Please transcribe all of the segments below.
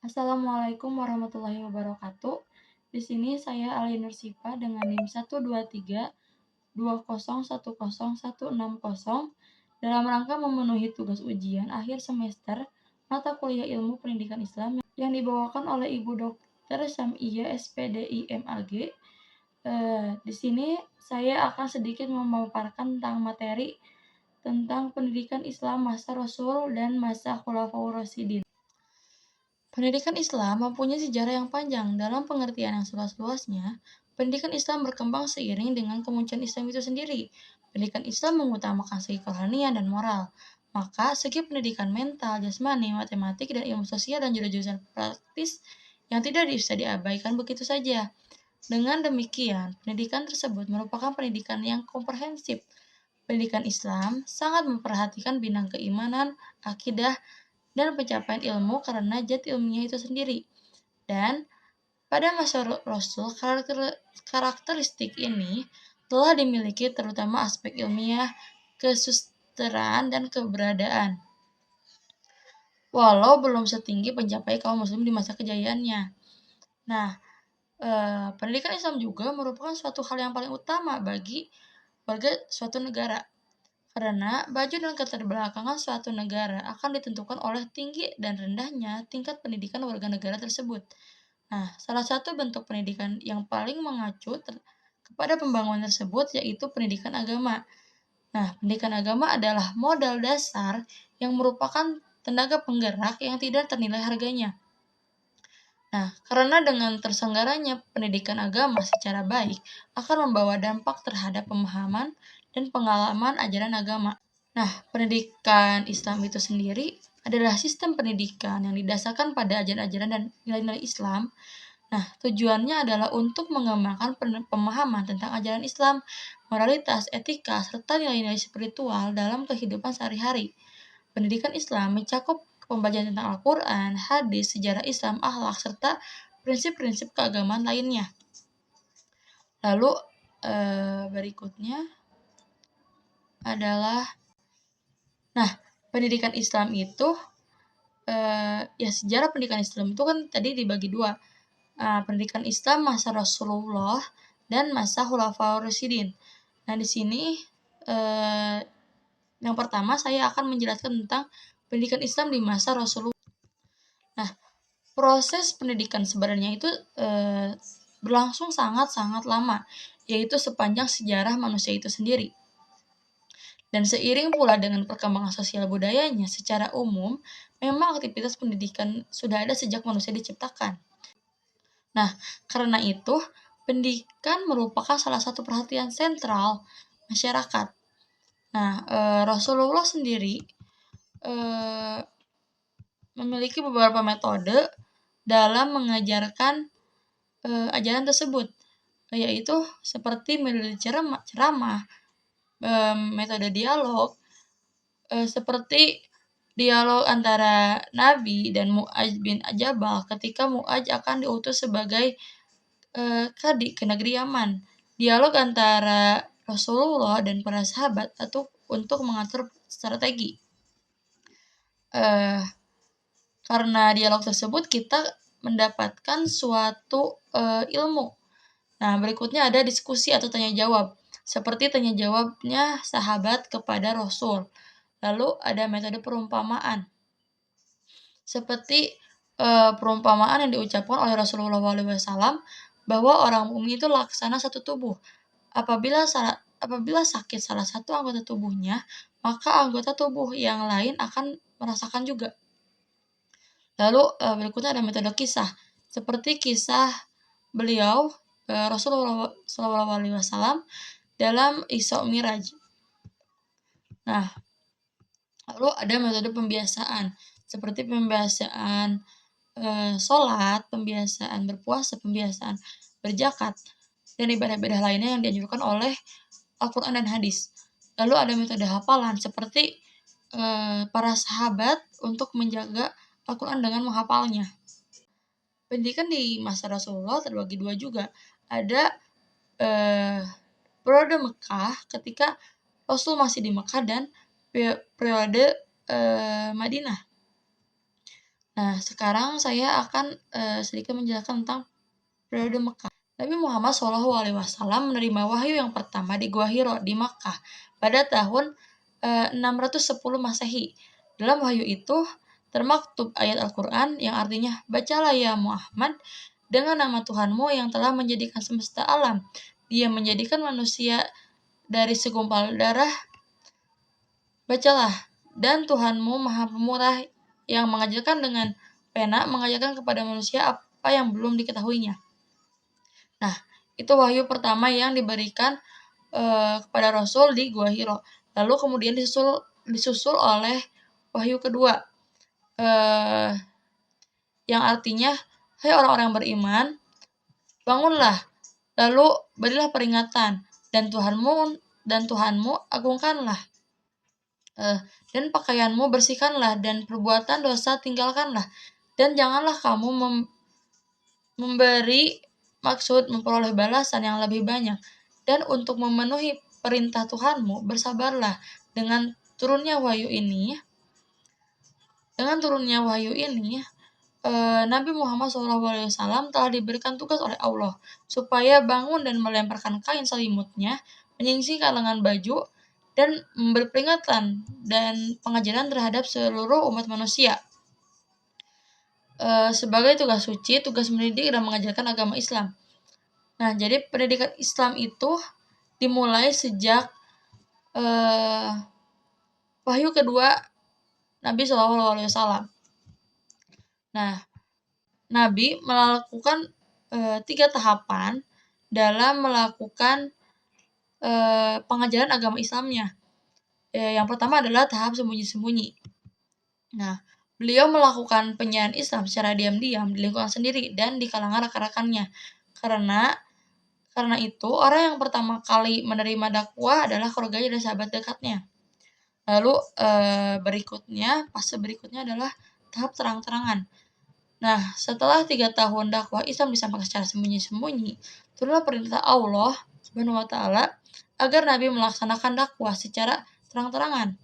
Assalamualaikum warahmatullahi wabarakatuh. Di sini saya Ali Nursifa dengan NIM 123 20101016 dalam rangka memenuhi tugas ujian akhir semester mata kuliah Ilmu Pendidikan Islam yang dibawakan oleh Ibu Dr. Sam'iyah SPDI MAG. Di sini saya akan sedikit memaparkan tentang materi tentang pendidikan Islam masa Rasul dan masa Khulafaur Rasyidin. Pendidikan Islam mempunyai sejarah yang panjang. Dalam pengertian yang seluas-luasnya, pendidikan Islam berkembang seiring dengan kemunculan Islam itu sendiri. Pendidikan Islam mengutamakan segi kerohanian dan moral. Maka, segi pendidikan mental, jasmani, matematik, dan ilmu sosial dan jurusan praktis yang tidak bisa diabaikan begitu saja. Dengan demikian, pendidikan tersebut merupakan pendidikan yang komprehensif. Pendidikan Islam sangat memperhatikan bidang keimanan, akidah, dan pencapaian ilmu karena zat ilmiah itu sendiri. Dan pada masa Rasul, karakteristik ini telah dimiliki terutama aspek ilmiah, kesusteraan, dan keberadaan. Walau belum setinggi pencapaian kaum muslim di masa kejayaannya. Nah, pendidikan Islam juga merupakan suatu hal yang paling utama bagi warga suatu negara. Karena baju dan keterbelakangan suatu negara akan ditentukan oleh tinggi dan rendahnya tingkat pendidikan warga negara tersebut. Nah, salah satu bentuk pendidikan yang paling mengacu kepada pembangunan tersebut yaitu pendidikan agama. Nah, pendidikan agama adalah modal dasar yang merupakan tenaga penggerak yang tidak ternilai harganya. Nah, karena dengan terselenggaranya pendidikan agama secara baik akan membawa dampak terhadap pemahaman dan pengalaman ajaran agama. Nah, pendidikan Islam itu sendiri adalah sistem pendidikan yang didasarkan pada ajaran-ajaran dan nilai-nilai Islam. Nah, tujuannya adalah untuk mengembangkan pemahaman tentang ajaran Islam, moralitas, etika, serta nilai-nilai spiritual dalam kehidupan sehari-hari. Pendidikan Islam mencakup pembelajaran tentang Al-Quran, hadis, sejarah Islam, akhlak, serta prinsip-prinsip keagamaan lainnya. Lalu berikutnya adalah, pendidikan Islam itu, sejarah pendidikan Islam itu kan tadi dibagi dua. Pendidikan Islam masa Rasulullah dan masa Khulafaur Rasyidin. Nah, di sini yang pertama saya akan menjelaskan tentang pendidikan Islam di masa Rasulullah. Nah, proses pendidikan sebenarnya itu berlangsung sangat-sangat lama, yaitu sepanjang sejarah manusia itu sendiri. Dan seiring pula dengan perkembangan sosial budayanya secara umum, memang aktivitas pendidikan sudah ada sejak manusia diciptakan. Nah, karena itu, pendidikan merupakan salah satu perhatian sentral masyarakat. Nah, Rasulullah sendiri memiliki beberapa metode dalam mengajarkan ajaran tersebut, yaitu seperti metode ceramah, metode dialog, seperti dialog antara Nabi dan Mu'adz bin Jabal ketika Mu'adz akan diutus sebagai kadi ke negeri Yaman. Dialog antara Rasulullah dan para sahabat atau untuk mengatur strategi. Karena dialog tersebut kita mendapatkan suatu ilmu. Nah, berikutnya ada diskusi atau tanya jawab. Seperti tanya jawabnya sahabat kepada Rasul. Lalu ada metode perumpamaan. Seperti perumpamaan yang diucapkan oleh Rasulullah SAW bahwa orang mukmin itu laksana satu tubuh. Apabila sakit salah satu anggota tubuhnya, maka anggota tubuh yang lain akan merasakan juga. Lalu berikutnya ada metode kisah. Seperti kisah beliau Rasulullah SAW dalam Isra Miraj. Nah, lalu ada metode pembiasaan. Seperti pembiasaan sholat, pembiasaan berpuasa, pembiasaan berzakat, dan ibadah-ibadah lainnya yang dianjurkan oleh Al-Quran dan hadis. Lalu ada metode hafalan, seperti para sahabat untuk menjaga Al-Quran dengan menghafalnya. Pendidikan di masa Rasulullah terbagi dua juga. Ada periode Mekah ketika Rasul masih di Mekah dan periode Madinah. Nah, sekarang saya akan sedikit menjelaskan tentang periode Mekah. Nabi Muhammad SAW menerima wahyu yang pertama di Gua Hiro di Makkah pada tahun 610 Masehi. Dalam wahyu itu termaktub ayat Al-Quran yang artinya, "Bacalah ya Muhammad dengan nama Tuhanmu yang telah menjadikan semesta alam. Dia menjadikan manusia dari segumpal darah. Bacalah, dan Tuhanmu Maha Pemurah yang mengajarkan dengan pena mengajarkan kepada manusia apa yang belum diketahuinya." Nah, itu wahyu pertama yang diberikan kepada Rasul di Gua Hiro. Lalu kemudian disusul oleh wahyu kedua, eh, yang artinya, "Hai orang-orang yang beriman, bangunlah, lalu berilah peringatan, dan Tuhanmu agungkanlah, dan pakaianmu bersihkanlah, dan perbuatan dosa tinggalkanlah, dan janganlah kamu memberi maksud memperoleh balasan yang lebih banyak, dan untuk memenuhi perintah Tuhanmu bersabarlah." Dengan turunnya wahyu ini, Nabi Muhammad SAW telah diberikan tugas oleh Allah supaya bangun dan melemparkan kain selimutnya, menyingsingkan lengan baju, dan memberi peringatan dan pengajaran terhadap seluruh umat manusia. Sebagai tugas suci, tugas mendidik dan mengajarkan agama Islam. Nah, jadi pendidikan Islam itu dimulai sejak wahyu kedua Nabi SAW. Nah, Nabi melakukan 3 tahapan dalam melakukan pengajaran agama Islamnya. Yang pertama adalah tahap sembunyi-sembunyi. Nah, beliau melakukan penyiaran Islam secara diam-diam di lingkungan sendiri dan di kalangan rekan-rekannya. Karena itu, orang yang pertama kali menerima dakwah adalah keluarganya dan sahabat dekatnya. Lalu fase berikutnya adalah tahap terang-terangan. Nah, setelah 3 tahun dakwah Islam disampaikan secara sembunyi-sembunyi, turunlah perintah Allah Subhanahu wa Ta'ala agar Nabi melaksanakan dakwah secara terang-terangan.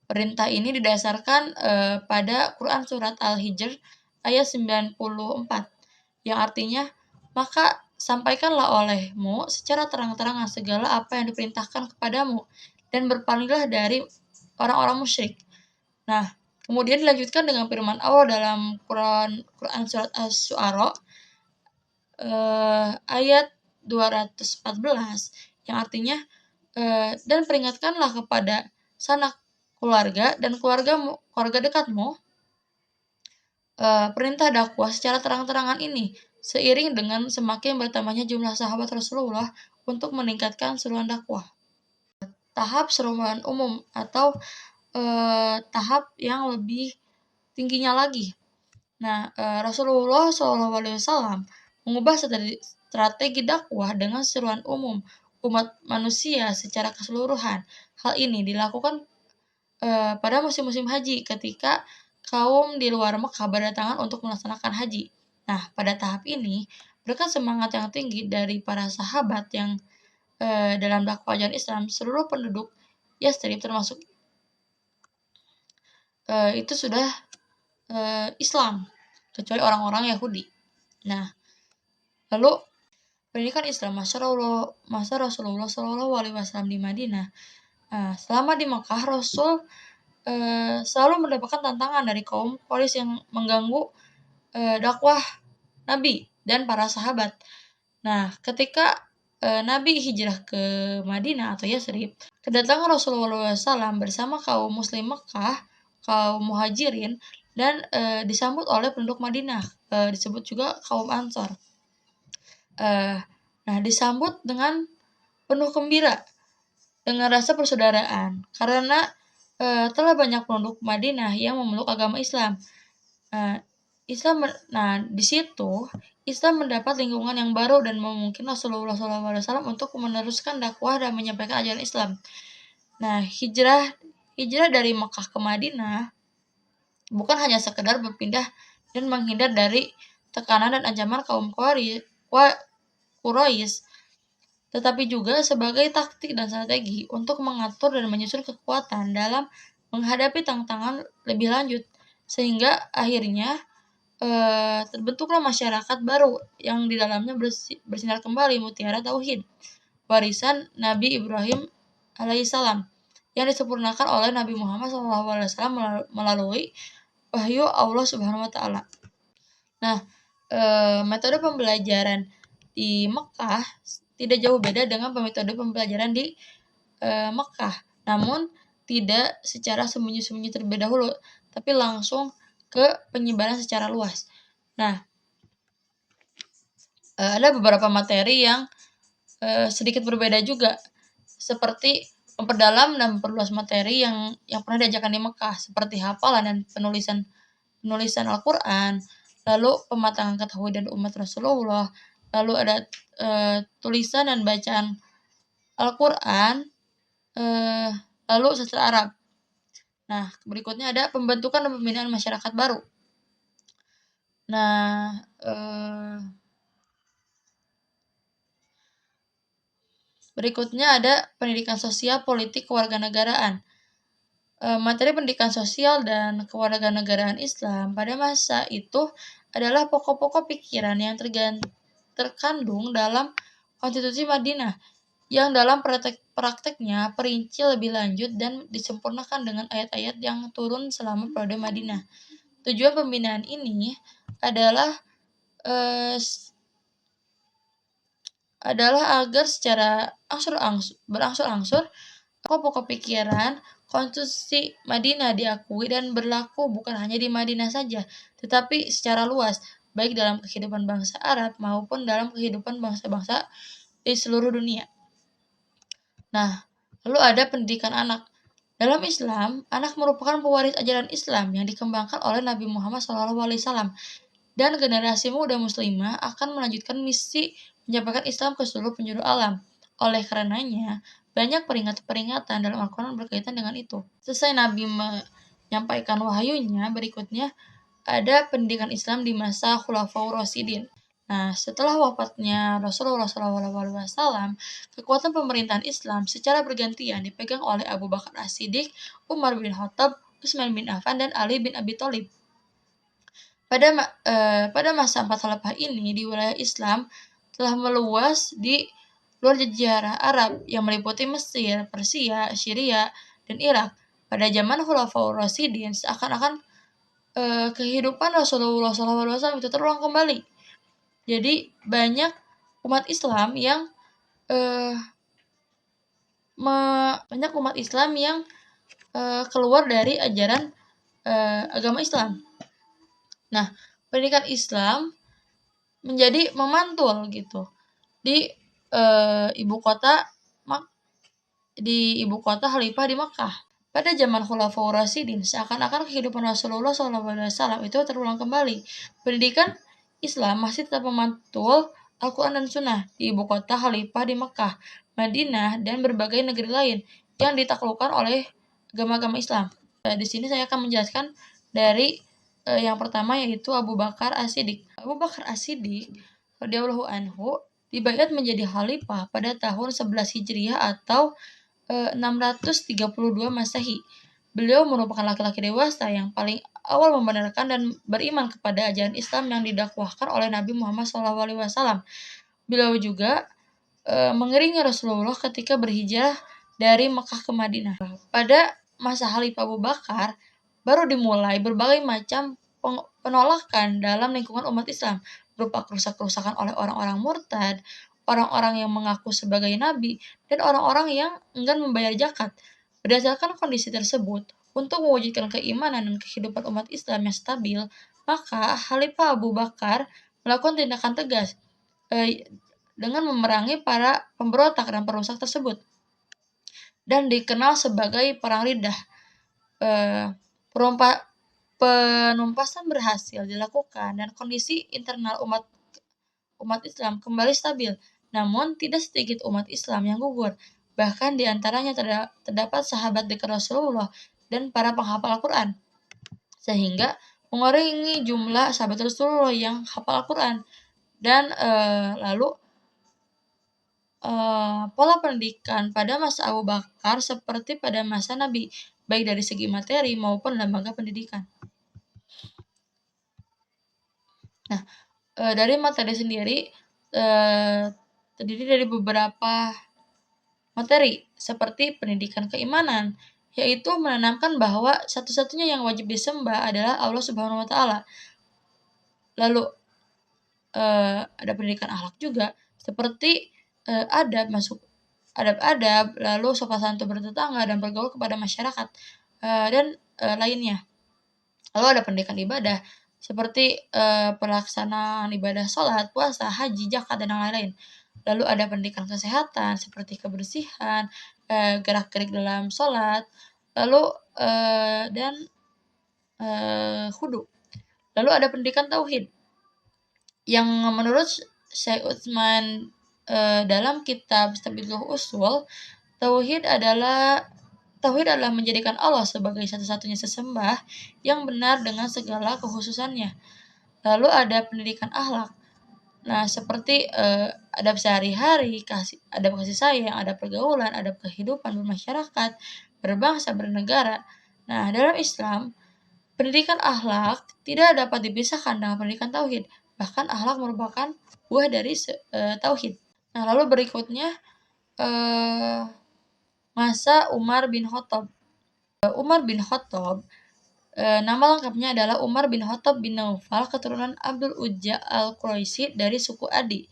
Perintah ini didasarkan pada Quran surat Al-Hijr ayat 94, yang artinya, "Maka sampaikanlah olehmu secara terang-terangan segala apa yang diperintahkan kepadamu, dan berpalinglah dari orang-orang musyrik." Nah, kemudian dilanjutkan dengan firman Allah dalam Quran surat Asy-Syu'ara ayat 214, yang artinya, "Dan peringatkanlah kepada sanak keluarga dan keluarga dekatmu perintah dakwah secara terang-terangan ini, seiring dengan semakin bertambahnya jumlah sahabat Rasulullah untuk meningkatkan seruan dakwah." Tahap seruan umum atau tahap yang lebih tingginya lagi. Nah, Rasulullah SAW mengubah strategi dakwah dengan seruan umum umat manusia secara keseluruhan. Hal ini dilakukan pada musim-musim haji ketika kaum di luar Mekah berdatangan untuk melaksanakan haji. Nah, pada tahap ini, berkat semangat yang tinggi dari para sahabat yang dalam dakwah ajaran Islam, seluruh penduduk Yastrib termasuk itu sudah Islam, kecuali orang-orang Yahudi. Nah, lalu pendidikan Islam masa Rasulullah SAW di Madinah. Selama di Makkah, Rasul selalu mendapatkan tantangan dari kaum Quraisy yang mengganggu dakwah Nabi dan para sahabat. Nah, ketika Nabi hijrah ke Madinah atau Yathrib, kedatangan Rasulullah SAW bersama kaum Muslim Mekah, kaum Muhajirin, dan disambut oleh penduduk Madinah, disebut juga kaum Ansor. Nah, disambut dengan penuh gembira, dengan rasa persaudaraan, karena telah banyak penduduk Madinah yang memeluk agama Islam. Di situ Islam mendapat lingkungan yang baru dan memungkinkan Rasulullah SAW untuk meneruskan dakwah dan menyampaikan ajaran Islam. Nah, hijrah dari Mekah ke Madinah bukan hanya sekedar berpindah dan menghindar dari tekanan dan ancaman kaum Quraisy, tetapi juga sebagai taktik dan strategi untuk mengatur dan menyusun kekuatan dalam menghadapi tantangan lebih lanjut. sehingga akhirnya terbentuklah masyarakat baru yang di dalamnya bersinar kembali mutiara tauhid, warisan Nabi Ibrahim alaihissalam yang disempurnakan oleh Nabi Muhammad SAW melalui wahyu Allah Subhanahu wa taala. Nah, metode pembelajaran di Mekah tidak jauh beda dengan metode pembelajaran di Mekah, namun tidak secara sembunyi-sembunyi terlebih dahulu, tapi langsung ke penyebaran secara luas. Nah, ada beberapa materi yang sedikit berbeda juga, seperti memperdalam dan memperluas materi yang pernah diajarkan di Mekah, seperti hafalan dan penulisan Al-Quran, lalu pematangan ketauhidan umat Rasulullah, lalu ada tulisan dan bacaan Al-Quran, lalu sastra Arab. Nah, berikutnya ada pembentukan dan pembinaan masyarakat baru. Nah, berikutnya ada pendidikan sosial, politik, kewarganegaraan. Materi pendidikan sosial dan kewarganegaraan Islam pada masa itu adalah pokok-pokok pikiran yang terkandung dalam Konstitusi Madinah, yang dalam prakteknya perinci lebih lanjut dan disempurnakan dengan ayat-ayat yang turun selama periode Madinah. Tujuan pembinaan ini adalah agar secara berangsur-angsur pokok-pokok pikiran Konstitusi Madinah diakui dan berlaku bukan hanya di Madinah saja, tetapi secara luas, baik dalam kehidupan bangsa Arab maupun dalam kehidupan bangsa-bangsa di seluruh dunia. Nah, lalu ada pendidikan anak. Dalam Islam, anak merupakan pewaris ajaran Islam yang dikembangkan oleh Nabi Muhammad SAW, dan generasi muda muslimah akan melanjutkan misi menyampaikan Islam ke seluruh penjuru alam. Oleh karenanya, banyak peringatan dalam Al-Quran berkaitan dengan itu. Selesai Nabi menyampaikan wahyunya, berikutnya ada pendidikan Islam di masa Khulafaur Rasyidin. Nah, setelah wafatnya Rasulullah SAW, kekuatan pemerintahan Islam secara bergantian dipegang oleh Abu Bakar As-Siddiq, Umar bin Khattab, Utsman bin Affan, dan Ali bin Abi Thalib. Pada masa empat khalifah ini di wilayah Islam telah meluas di luar jazirah Arab yang meliputi Mesir, Persia, Syria, dan Irak. Pada zaman Khulafaur Rasyidin, seakan-akan kehidupan Rasulullah SAW itu terulang kembali. Jadi banyak umat Islam yang keluar dari ajaran agama Islam. Nah, pendidikan Islam menjadi memantul gitu di ibu kota Khalifah di Makkah. Pada zaman Khulafaur Rasyidin, seakan-akan kehidupan Rasulullah SAW itu terulang kembali. Pendidikan Islam masih tetap memantul Al-Quran dan Sunnah di ibu kota Khalifah di Makkah, Madinah, dan berbagai negeri lain yang ditaklukkan oleh agama-agama Islam. Di sini saya akan menjelaskan dari yang pertama, yaitu Abu Bakar As-Siddiq. Abu Bakar As-Siddiq radhiyallahu anhu dibayat menjadi khalifah pada tahun 11 Hijriah atau 632 Masehi. Beliau merupakan laki-laki dewasa yang paling awal membenarkan dan beriman kepada ajaran Islam yang didakwahkan oleh Nabi Muhammad SAW. Beliau juga mengiringi Rasulullah ketika berhijrah dari Mekah ke Madinah. Pada masa Khalifah Abu Bakar, baru dimulai berbagai macam penolakan dalam lingkungan umat Islam, berupa kerusakan oleh orang-orang murtad, orang-orang yang mengaku sebagai nabi, dan orang-orang yang enggan membayar zakat. Berdasarkan kondisi tersebut, untuk mewujudkan keimanan dan kehidupan umat Islam yang stabil, maka Khalifah Abu Bakar melakukan tindakan tegas dengan memerangi para pemberontak dan perusak tersebut, dan dikenal sebagai Perang Riddah. Penumpasan berhasil dilakukan dan kondisi internal umat Islam kembali stabil. Namun tidak sedikit umat Islam yang gugur. Bahkan di antaranya terdapat sahabat dekat Rasulullah dan para penghafal Al-Quran, sehingga mengurangi jumlah sahabat Rasulullah yang hafal Al-Quran. Dan lalu pola pendidikan pada masa Abu Bakar seperti pada masa Nabi, baik dari segi materi maupun lembaga pendidikan. Nah, dari materi sendiri, eee, terdiri dari beberapa materi, seperti pendidikan keimanan, yaitu menanamkan bahwa satu-satunya yang wajib disembah adalah Allah Subhanahu wa Ta'ala. Lalu, ada pendidikan akhlak juga, seperti, adab-adab, lalu sopan santun bertetangga dan bergaul kepada masyarakat, dan, lainnya. Lalu ada pendidikan ibadah, seperti, pelaksanaan ibadah sholat, puasa, haji, zakat, dan yang lain-lain. Lalu ada pendidikan kesehatan, seperti kebersihan, gerak-gerik dalam sholat, lalu, dan, wudu. Lalu ada pendidikan tauhid, yang menurut Syekh Utsman, dalam kitab Stabilul Usul, tauhid adalah menjadikan Allah sebagai satu-satunya sesembah yang benar dengan segala kekhususannya. Lalu ada pendidikan akhlak. Nah, seperti, adab sehari-hari, adab kasih sayang, adab pergaulan, adab kehidupan bermasyarakat, berbangsa, bernegara. Nah, dalam Islam, pendidikan akhlak tidak dapat dipisahkan dengan pendidikan tauhid. Bahkan akhlak merupakan buah dari tauhid. Nah, lalu berikutnya, eee, masa Umar bin Khattab. Umar bin Khattab, nama lengkapnya adalah Umar bin Khattab bin Naufal, keturunan Abdul Uzza al-Quraisy dari suku Adi,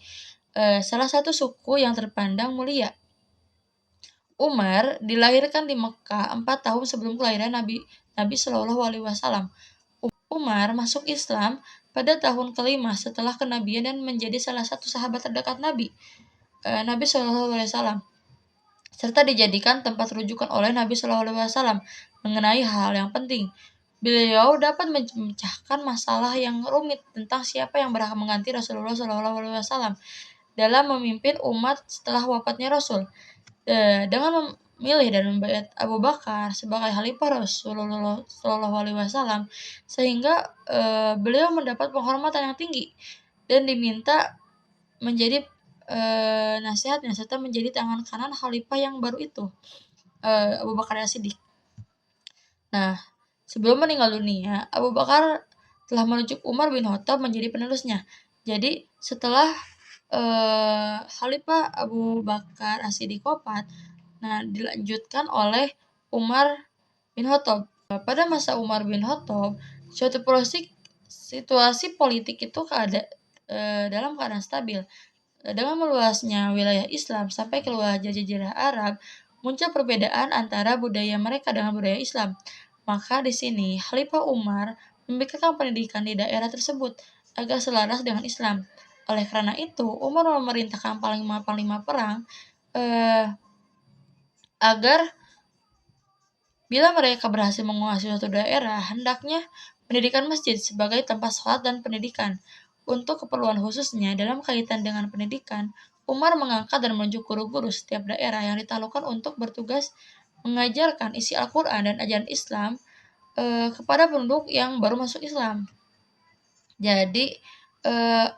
salah satu suku yang terpandang mulia. Umar dilahirkan di Mekkah 4 tahun sebelum kelahiran Nabi Nabi Shallallahu alaihi wasallam. Umar masuk Islam pada tahun kelima setelah kenabian dan menjadi salah satu sahabat terdekat Nabi, Nabi Shallallahu alaihi wasallam, serta dijadikan tempat rujukan oleh Nabi Shallallahu alaihi wasallam mengenai hal yang penting. Beliau dapat memecahkan masalah yang rumit tentang siapa yang berhak mengganti Rasulullah Shallallahu alaihi wasallam dalam memimpin umat setelah wafatnya Rasul. Dengan memilih dan membayar Abu Bakar sebagai khalifah Rasulullah Shallallahu alaihi wasallam, sehingga, beliau mendapat penghormatan yang tinggi dan diminta menjadi, nasihatnya serta menjadi tangan kanan khalifah yang baru itu, Abu Bakar As-Siddiq. Nah, sebelum meninggal dunia, Abu Bakar telah menunjuk Umar bin Khattab menjadi penerusnya. Jadi, setelah, Khalifah Abu Bakar As-Siddiq wafat, nah dilanjutkan oleh Umar bin Khattab. Pada masa Umar bin Khattab, situasi politik itu dalam keadaan stabil. Dengan meluasnya wilayah Islam sampai ke luar jazirah Arab, muncul perbedaan antara budaya mereka dengan budaya Islam. Maka di sini Khalifah Umar memikirkan pendidikan di daerah tersebut agar selaras dengan Islam. Oleh karena itu, Umar memerintahkan panglima-panglima perang, agar bila mereka berhasil menguasai suatu daerah, hendaknya pendidikan masjid sebagai tempat sholat dan pendidikan. Untuk keperluan khususnya dalam kaitan dengan pendidikan, Umar mengangkat dan menunjuk guru-guru setiap daerah yang ditaklukkan untuk bertugas mengajarkan isi Al-Quran dan ajaran Islam, kepada penduduk yang baru masuk Islam. Jadi, eee,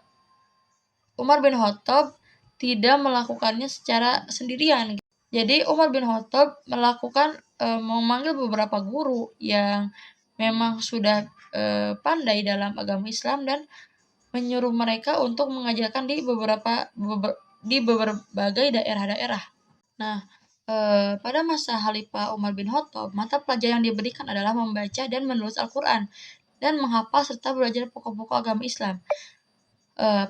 Umar bin Khattab tidak melakukannya secara sendirian. Jadi Umar bin Khattab memanggil beberapa guru yang memang sudah, pandai dalam agama Islam dan menyuruh mereka untuk mengajarkan di berbagai daerah-daerah. Nah, pada masa Khalifah Umar bin Khattab, mata pelajaran yang diberikan adalah membaca dan menulis Al-Quran dan menghafal serta belajar pokok-pokok agama Islam.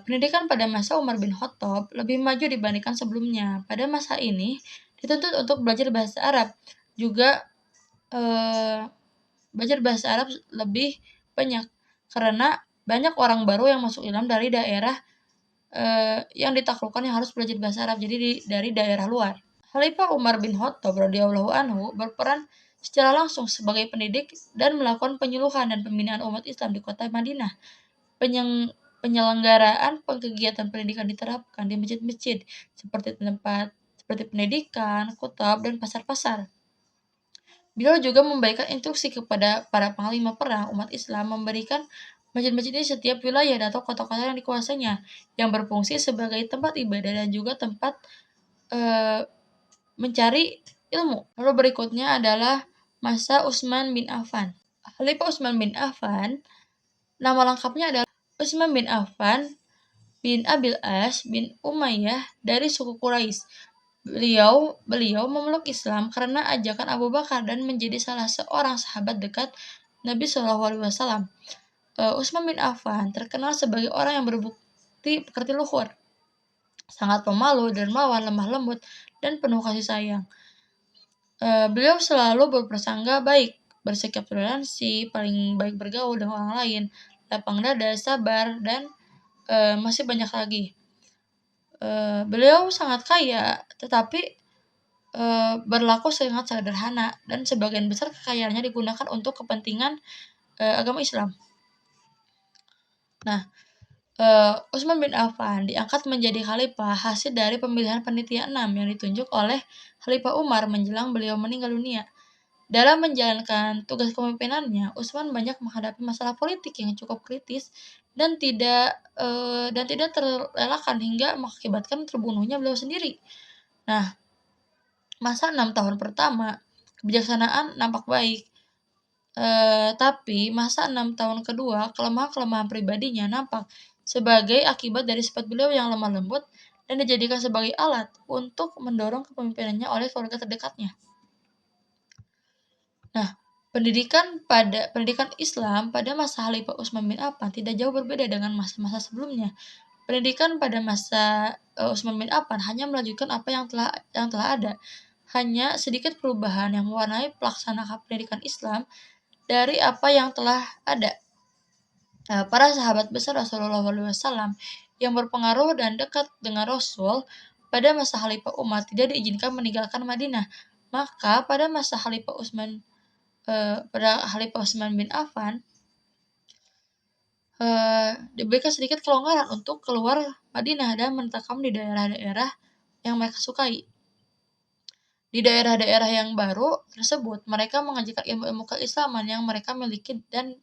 Pendidikan pada masa Umar bin Khattab lebih maju dibandingkan sebelumnya. Pada masa ini, dituntut untuk belajar bahasa Arab, juga, belajar bahasa Arab lebih banyak, karena banyak orang baru yang masuk Islam dari daerah, yang ditaklukkan yang harus belajar bahasa Arab, jadi dari daerah luar. Khalifah Umar bin Khattab radhiyallahu anhu berperan secara langsung sebagai pendidik dan melakukan penyuluhan dan pembinaan umat Islam di kota Madinah. Penyelenggaraan kegiatan pendidikan diterapkan di masjid-masjid seperti pendidikan, kutab, dan pasar-pasar. Beliau juga memberikan instruksi kepada para panglima perang umat Islam memberikan masjid-masjid di setiap wilayah atau kota-kota yang dikuasainya, yang berfungsi sebagai tempat ibadah dan juga tempat, mencari ilmu. Lalu berikutnya adalah masa Utsman bin Affan. Khalifah Utsman bin Affan, nama lengkapnya adalah Utsman bin Affan bin Abil As bin Umayyah dari suku Quraisy. Beliau memeluk Islam karena ajakan Abu Bakar dan menjadi salah seorang sahabat dekat Nabi Shallallahu Alaihi Wasallam. Utsman bin Affan terkenal sebagai orang yang berbukti pekerti luhur, sangat pemalu, dermawan, lemah lembut, dan penuh kasih sayang. Beliau selalu berprasangka baik, bersikap toleransi, paling baik bergaul dengan orang lain, lapang dada, sabar, dan masih banyak lagi. Beliau sangat kaya, tetapi berlaku sangat sederhana dan sebagian besar kekayaannya digunakan untuk kepentingan agama Islam. Nah, Utsman bin Affan diangkat menjadi khalifah hasil dari pemilihan panitia 6 yang ditunjuk oleh Khalifah Umar menjelang beliau meninggal dunia. Dalam menjalankan tugas kepemimpinannya, Utsman banyak menghadapi masalah politik yang cukup kritis dan tidak terelakkan hingga mengakibatkan terbunuhnya beliau sendiri. Nah, masa 6 tahun pertama, kebijaksanaan nampak baik. Tapi masa 6 tahun kedua, kelemahan-kelemahan pribadinya nampak sebagai akibat dari sifat beliau yang lemah lembut dan dijadikan sebagai alat untuk mendorong kepemimpinannya oleh keluarga terdekatnya. Nah, pendidikan Islam pada masa Khalifah Utsman bin Affan tidak jauh berbeda dengan masa-masa sebelumnya. Pendidikan pada masa Utsman bin Affan hanya melanjutkan apa yang telah ada. Hanya sedikit perubahan yang mewarnai pelaksanaan pendidikan Islam dari apa yang telah ada. Para sahabat besar Rasulullah SAW yang berpengaruh dan dekat dengan Rasul pada masa Khalifah Umar tidak diizinkan meninggalkan Madinah. Maka pada masa Khalifah Utsman bin Affan diberikan sedikit kelonggaran untuk keluar Madinah dan menetapkan di daerah-daerah yang mereka sukai. Di daerah-daerah yang baru tersebut, mereka mengajarkan ilmu-ilmu keislaman yang mereka miliki dan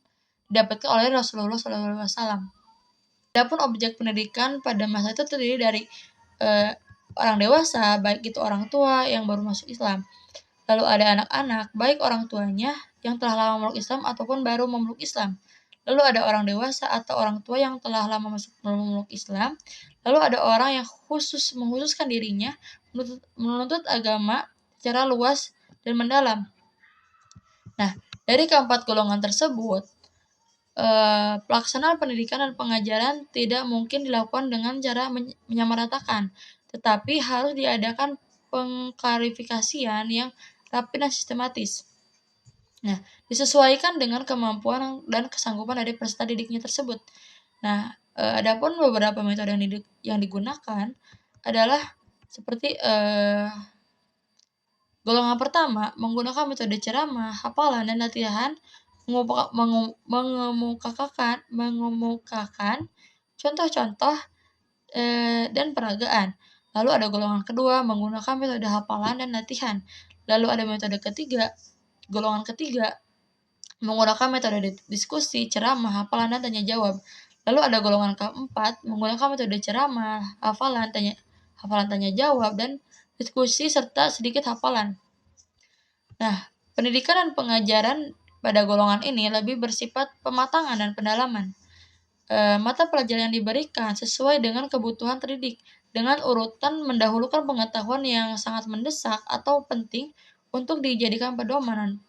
didapatkan oleh Rasulullah SAW. Adapun objek pendidikan pada masa itu terdiri dari orang dewasa, baik itu orang tua yang baru masuk Islam. Lalu ada anak-anak, baik orang tuanya yang telah lama memeluk Islam ataupun baru memeluk Islam. Lalu ada orang dewasa atau orang tua yang telah lama memeluk Islam. Lalu ada orang yang menghususkan dirinya menuntut agama secara luas dan mendalam. Nah, dari keempat golongan tersebut, pelaksanaan pendidikan dan pengajaran tidak mungkin dilakukan dengan cara menyamaratakan, tetapi harus diadakan pengklarifikasian yang rapi dan sistematis. Nah, disesuaikan dengan kemampuan dan kesanggupan dari peserta didiknya tersebut. Nah, adapun beberapa metode yang digunakan adalah seperti golongan pertama menggunakan metode ceramah, hafalan, dan latihan mengemukakan contoh-contoh dan peragaan. Lalu ada golongan kedua menggunakan metode hafalan dan latihan. Lalu ada golongan ketiga menggunakan metode diskusi, ceramah, hafalan, dan tanya jawab. Lalu ada golongan keempat menggunakan metode ceramah, hafalan, tanya jawab, dan diskusi serta sedikit hafalan. Nah, pendidikan dan pengajaran pada golongan ini lebih bersifat pematangan dan pendalaman. Mata pelajaran yang diberikan sesuai dengan kebutuhan terdidik, dengan urutan mendahulukan pengetahuan yang sangat mendesak atau penting untuk dijadikan pedoman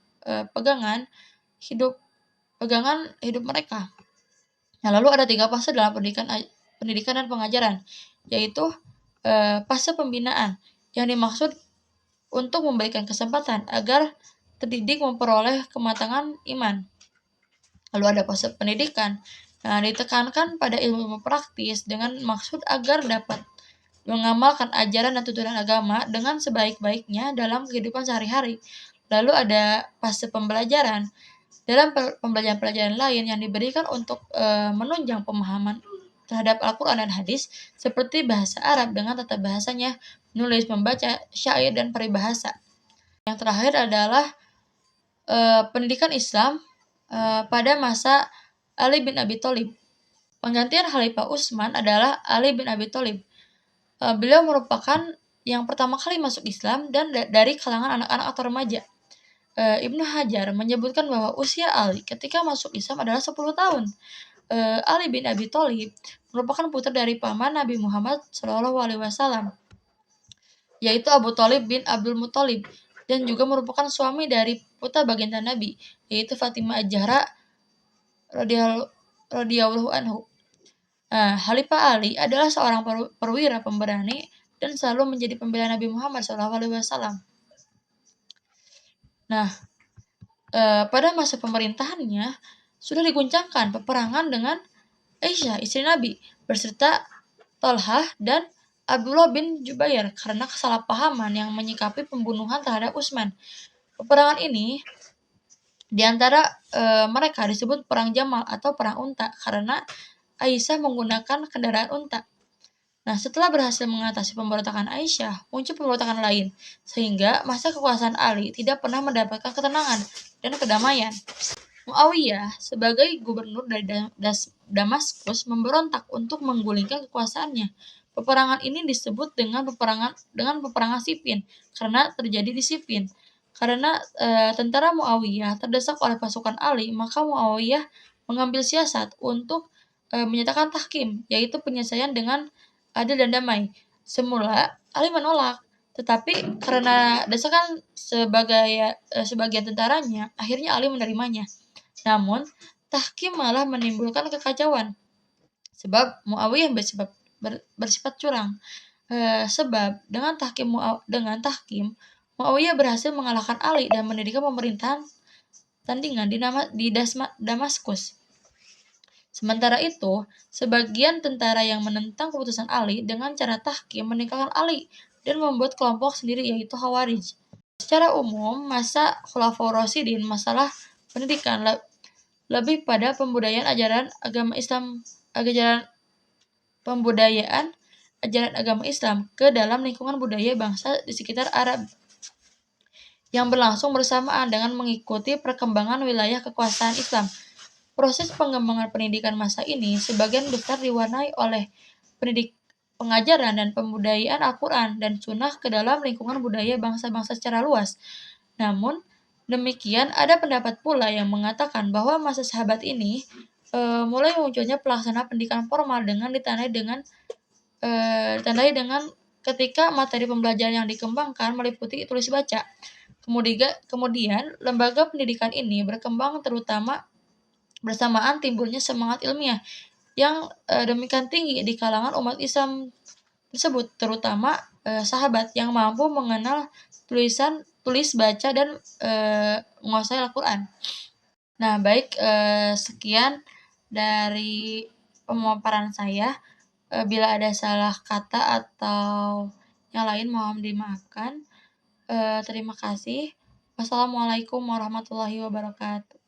pegangan hidup mereka. Nah, lalu ada 3 fase dalam pendidikan dan pengajaran, yaitu fase pembinaan yang dimaksud untuk memberikan kesempatan agar terdidik memperoleh kematangan iman. Lalu ada fase pendidikan. Nah, ditekankan pada ilmu praktis dengan maksud agar dapat mengamalkan ajaran dan tuntunan agama dengan sebaik-baiknya dalam kehidupan sehari-hari. Lalu ada fase pembelajaran. Dalam pembelajaran-pelajaran lain yang diberikan untuk menunjang pemahaman terhadap Al-Quran dan hadis, seperti bahasa Arab dengan tata bahasanya, menulis, membaca, syair, dan peribahasa. Yang terakhir adalah pendidikan Islam pada masa Ali bin Abi Thalib. Penggantian Khalifah Utsman adalah Ali bin Abi Thalib. Beliau merupakan yang pertama kali masuk Islam dan dari kalangan anak-anak atau remaja. Ibnu Hajar menyebutkan bahwa usia Ali ketika masuk Islam adalah 10 tahun. Ali bin Abi Thalib merupakan putra dari paman Nabi Muhammad SAW, yaitu Abu Thalib bin Abdul Muthalib, dan juga merupakan suami dari putra baginda Nabi, yaitu Fatimah Az-Zahra radhiyallahu anhu. Khalifah Ali adalah seorang perwira pemberani dan selalu menjadi pembela Nabi Muhammad SAW. Nah, pada masa pemerintahannya sudah diguncangkan peperangan dengan Aisyah, istri Nabi, beserta Thalhah dan Abdullah bin Jubair karena kesalahpahaman yang menyikapi pembunuhan terhadap Utsman. Peperangan ini di antara mereka disebut Perang Jamal atau Perang Unta karena Aisyah menggunakan kendaraan unta. Nah, setelah berhasil mengatasi pemberontakan Aisyah, muncul pemberontakan lain, sehingga masa kekuasaan Ali tidak pernah mendapatkan ketenangan dan kedamaian. Muawiyah sebagai gubernur dari Damaskus memberontak untuk menggulingkan kekuasaannya. Peperangan ini disebut dengan peperangan Siffin karena terjadi di Siffin. Karena tentara Muawiyah terdesak oleh pasukan Ali, maka Muawiyah mengambil siasat untuk menyatakan tahkim, yaitu penyelesaian dengan adil dan damai. Semula Ali menolak, tetapi karena desakan sebagian tentaranya, akhirnya Ali menerimanya. Namun, tahkim malah menimbulkan kekacauan, sebab Muawiyah bersifat curang. Sebab dengan tahkim Muawiyah berhasil mengalahkan Ali dan mendirikan pemerintahan tandingan di Damaskus. Sementara itu, sebagian tentara yang menentang keputusan Ali dengan cara tahkim meninggalkan Ali dan membuat kelompok sendiri yaitu Khawarij. Secara umum, masa Khulafaur Rasyidin masalah pendidikan lebih pada pembudayaan ajaran agama Islam ke dalam lingkungan budaya bangsa di sekitar Arab yang berlangsung bersamaan dengan mengikuti perkembangan wilayah kekuasaan Islam. Proses pengembangan pendidikan masa ini sebagian besar diwarnai oleh pengajaran dan pembudayaan Al-Quran dan Sunnah ke dalam lingkungan budaya bangsa-bangsa secara luas. Namun, demikian ada pendapat pula yang mengatakan bahwa masa sahabat ini mulai munculnya pelaksana pendidikan formal dengan ditandai dengan ketika materi pembelajaran yang dikembangkan meliputi tulis baca. Kemudian lembaga pendidikan ini berkembang terutama bersamaan timbulnya semangat ilmiah yang demikian tinggi di kalangan umat Islam tersebut, terutama sahabat yang mampu mengenal tulis baca dan menguasai Al-Quran. Nah, baik, sekian dari pemaparan saya. Bila ada salah kata atau yang lain mohon dimaafkan. Terima kasih. Wassalamualaikum warahmatullahi wabarakatuh.